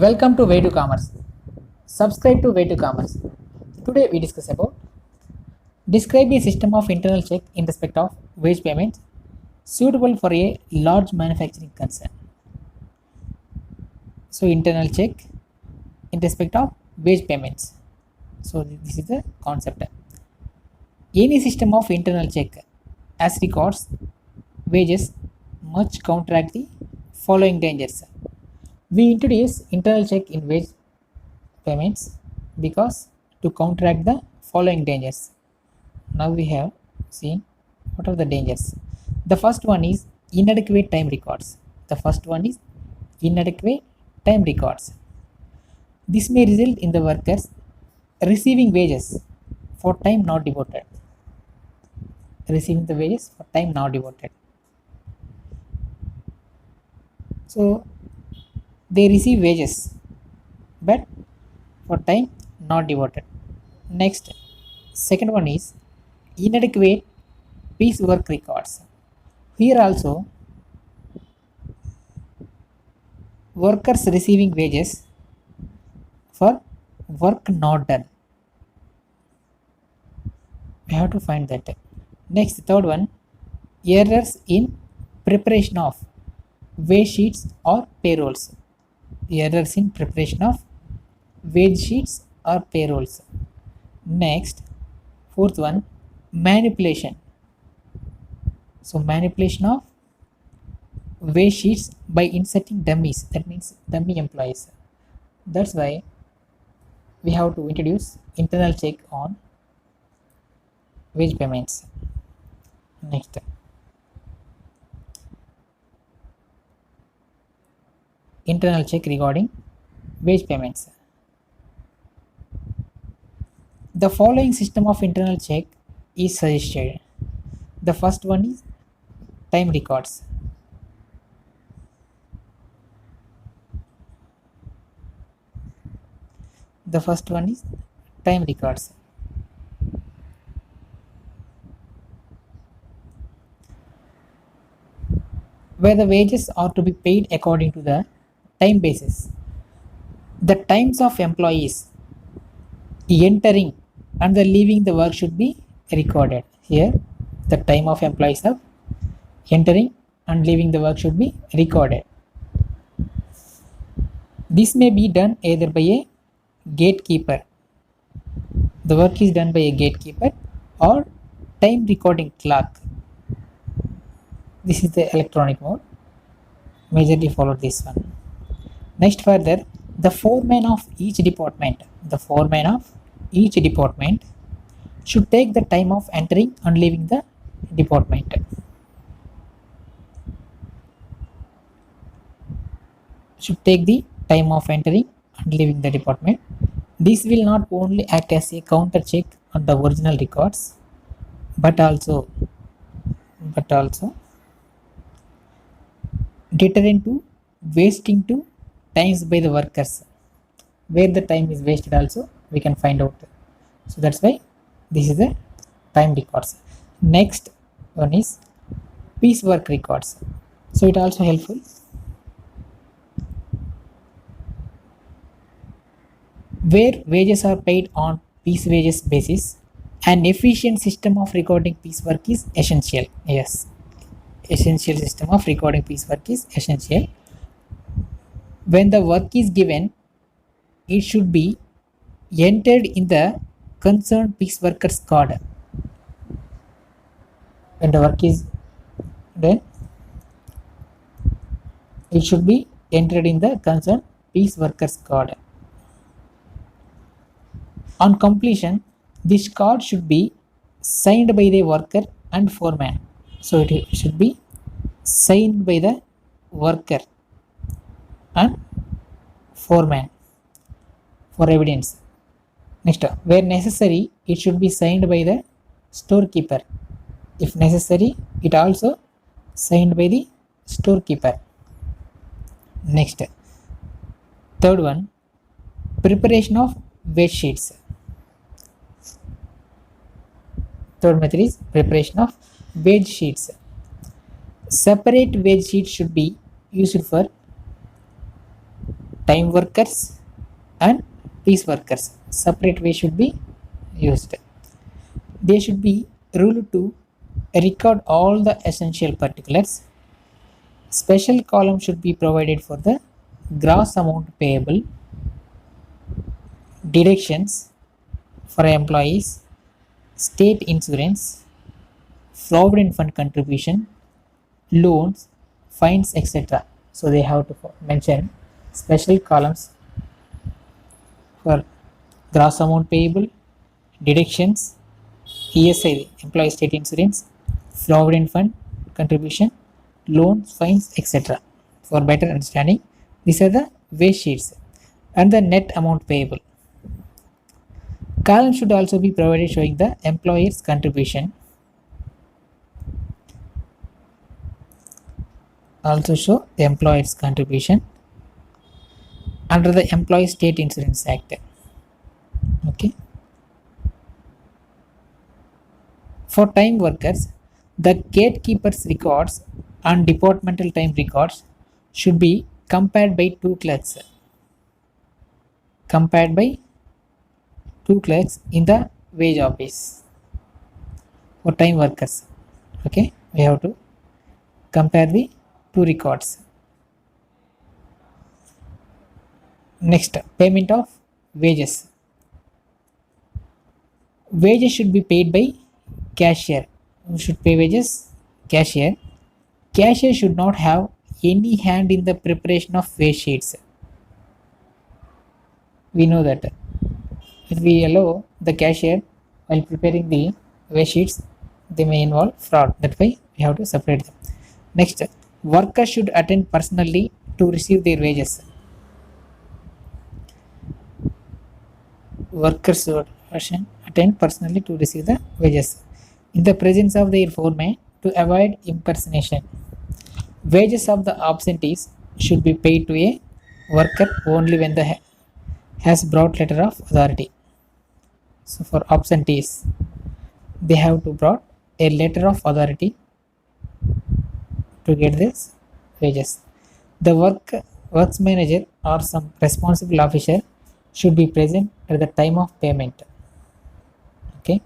Welcome to Way to Commerce. Subscribe to Way to Commerce. Today we discuss about describe a system of internal check in respect of wage payments suitable for a large manufacturing concern. So internal check in respect of wage payments. So this is the concept. Any system of internal check as records wages must counteract the following dangers. We introduce internal check in wage payments because to counteract the following dangers. Now we have seen what are the dangers. The first one is inadequate time records. This may result in the workers receiving wages for time not devoted. So they receive wages but for time not devoted. Next, second one is inadequate piecework records. Here also workers receiving wages for work not done. We have to find that. Next, third one, errors in preparation of wage sheets or payrolls. Errors in preparation of wage sheets or payrolls. Next, fourth one, manipulation. So manipulation of wage sheets by inserting dummies, that means dummy employees. That's why we have to introduce internal check on wage payments. Next, internal check regarding wage payments. The following system of internal check is suggested. The first one is time records. Where the wages are to be paid according to the time basis. The times of employees entering and the leaving the work should be recorded. Here the time of employees of entering and leaving the work should be recorded. This may be done either by a gatekeeper. The work is done by a gatekeeper or time recording clerk. This is the electronic mode. Majorly follow this one. Next, further, the foreman of each department should take the time of entering and leaving the department. This will not only act as a counter check on the original records, but also deterrent to wasting to times by the workers. Where the time is wasted also we can find out. So that's why this is the time records. Next one is piecework records. So it also helpful. Where wages are paid on piece wages basis, an efficient system of recording piecework is essential. Yes, essential system of recording piecework is essential. When the work is given, it should be entered in the concerned pieceworker's card. When the work is done, it should be entered in the concerned pieceworker's card. On completion, this card should be signed by the worker and foreman. So it should be signed by the worker and foreman for evidence. Next, where necessary, it should be signed by the storekeeper. If necessary, it also signed by the storekeeper. Next, third one, preparation of wage sheets. Third method is preparation of wage sheets. Separate wage sheets should be used for time workers and piece workers. Separate way should be used. They should be ruled to record all the essential particulars. Special column should be provided for the gross amount payable, deductions for employees, state insurance, provident fund contribution, loans, fines, etc. So they have to mention special columns for gross amount payable, deductions, ESI, employee state insurance, provident fund contribution, loans, fines, etc. For better understanding, these are the wage sheets and the net amount payable. Column should also be provided showing the employer's contribution. Also show the employer's contribution under the Employee State Insurance Act. Okay. For time workers, the gatekeeper's records and departmental time records should be compared by two clerks. Compared by two clerks in the wage office. For time workers, okay, we have to compare the two records. Next, payment of wages. Wages should be paid by cashier. We should pay wages cashier. Cashier should not have any hand in the preparation of wage sheets. We know that if we allow the cashier while preparing the wage sheets, they may involve fraud. That's why we have to separate them. Next, workers should attend personally to receive their wages. Workers should attend personally to receive the wages in the presence of their foreman to avoid impersonation. Wages of the absentees should be paid to a worker only when the has brought letter of authority. So for absentees, they have to brought a letter of authority to get this wages. The works manager or some responsible officer should be present at the time of payment. Okay.